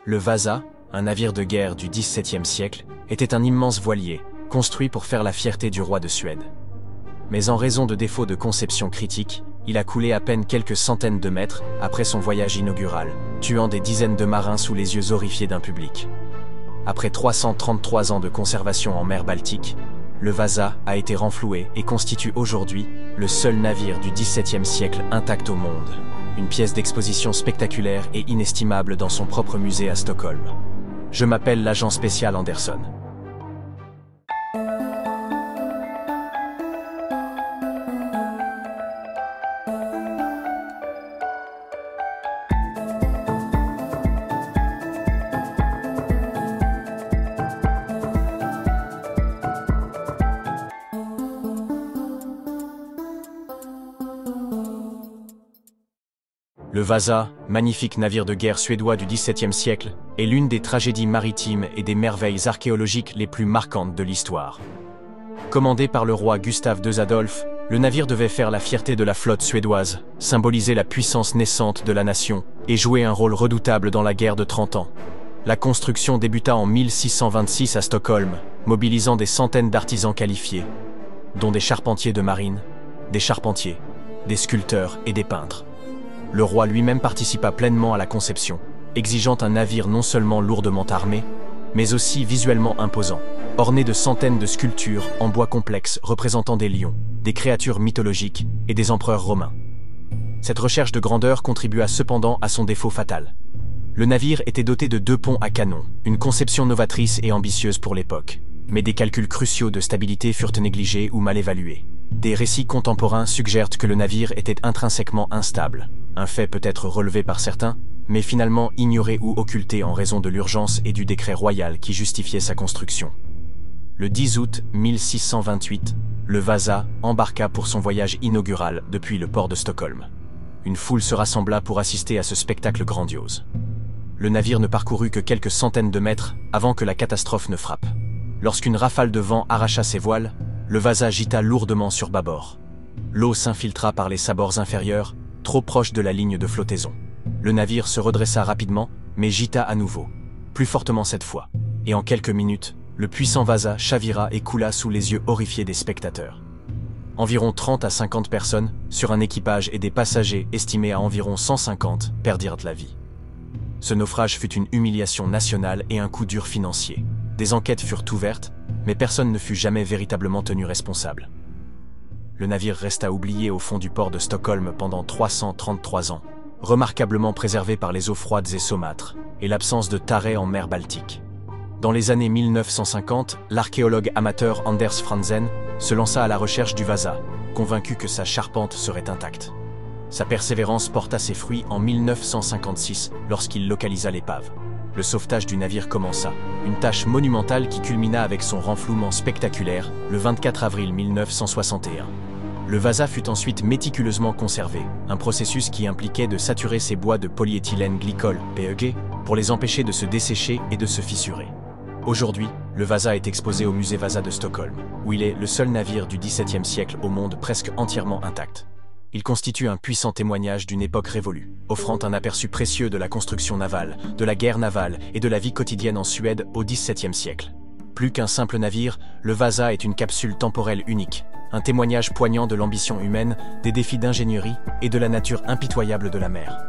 Le Vasa, un navire de guerre du XVIIe siècle, était un immense voilier, construit pour faire la fierté du roi de Suède. Mais en raison de défauts de conception critiques, il a coulé à peine quelques centaines de mètres après son voyage inaugural, tuant des dizaines de marins sous les yeux horrifiés d'un public. Après 333 ans de conservation en mer Baltique, le Vasa a été renfloué et constitue aujourd'hui le seul navire du XVIIe siècle intact au monde. Une pièce d'exposition spectaculaire et inestimable dans son propre musée à Stockholm. Je m'appelle l'agent spécial Anderson. Le Vasa, magnifique navire de guerre suédois du XVIIe siècle, est l'une des tragédies maritimes et des merveilles archéologiques les plus marquantes de l'histoire. Commandé par le roi Gustave II Adolphe, le navire devait faire la fierté de la flotte suédoise, symboliser la puissance naissante de la nation et jouer un rôle redoutable dans la guerre de 30 ans. La construction débuta en 1626 à Stockholm, mobilisant des centaines d'artisans qualifiés, dont des charpentiers de marine, des charpentiers, des sculpteurs et des peintres. Le roi lui-même participa pleinement à la conception, exigeant un navire non seulement lourdement armé, mais aussi visuellement imposant, orné de centaines de sculptures en bois complexe représentant des lions, des créatures mythologiques et des empereurs romains. Cette recherche de grandeur contribua cependant à son défaut fatal. Le navire était doté de 2 ponts à canon, une conception novatrice et ambitieuse pour l'époque, mais des calculs cruciaux de stabilité furent négligés ou mal évalués. Des récits contemporains suggèrent que le navire était intrinsèquement instable, un fait peut-être relevé par certains, mais finalement ignoré ou occulté en raison de l'urgence et du décret royal qui justifiait sa construction. Le 10 août 1628, le Vasa embarqua pour son voyage inaugural depuis le port de Stockholm. Une foule se rassembla pour assister à ce spectacle grandiose. Le navire ne parcourut que quelques centaines de mètres avant que la catastrophe ne frappe. Lorsqu'une rafale de vent arracha ses voiles, le Vasa gîta lourdement sur bâbord. L'eau s'infiltra par les sabords inférieurs, trop proche de la ligne de flottaison. Le navire se redressa rapidement, mais gîta à nouveau, plus fortement cette fois, et en quelques minutes, le puissant Vasa chavira et coula sous les yeux horrifiés des spectateurs. Environ 30 à 50 personnes, sur un équipage et des passagers estimés à environ 150, perdirent la vie. Ce naufrage fut une humiliation nationale et un coup dur financier. Des enquêtes furent ouvertes, mais personne ne fut jamais véritablement tenu responsable. Le navire resta oublié au fond du port de Stockholm pendant 333 ans, remarquablement préservé par les eaux froides et saumâtres, et l'absence de tarés en mer Baltique. Dans les années 1950, l'archéologue amateur Anders Franzen se lança à la recherche du Vasa, convaincu que sa charpente serait intacte. Sa persévérance porta ses fruits en 1956 lorsqu'il localisa l'épave. Le sauvetage du navire commença, une tâche monumentale qui culmina avec son renflouement spectaculaire le 24 avril 1961. Le Vasa fut ensuite méticuleusement conservé, un processus qui impliquait de saturer ses bois de polyéthylène glycol, PEG, pour les empêcher de se dessécher et de se fissurer. Aujourd'hui, le Vasa est exposé au musée Vasa de Stockholm, où il est le seul navire du XVIIe siècle au monde presque entièrement intact. Il constitue un puissant témoignage d'une époque révolue, offrant un aperçu précieux de la construction navale, de la guerre navale et de la vie quotidienne en Suède au XVIIe siècle. Plus qu'un simple navire, le Vasa est une capsule temporelle unique, un témoignage poignant de l'ambition humaine, des défis d'ingénierie et de la nature impitoyable de la mer.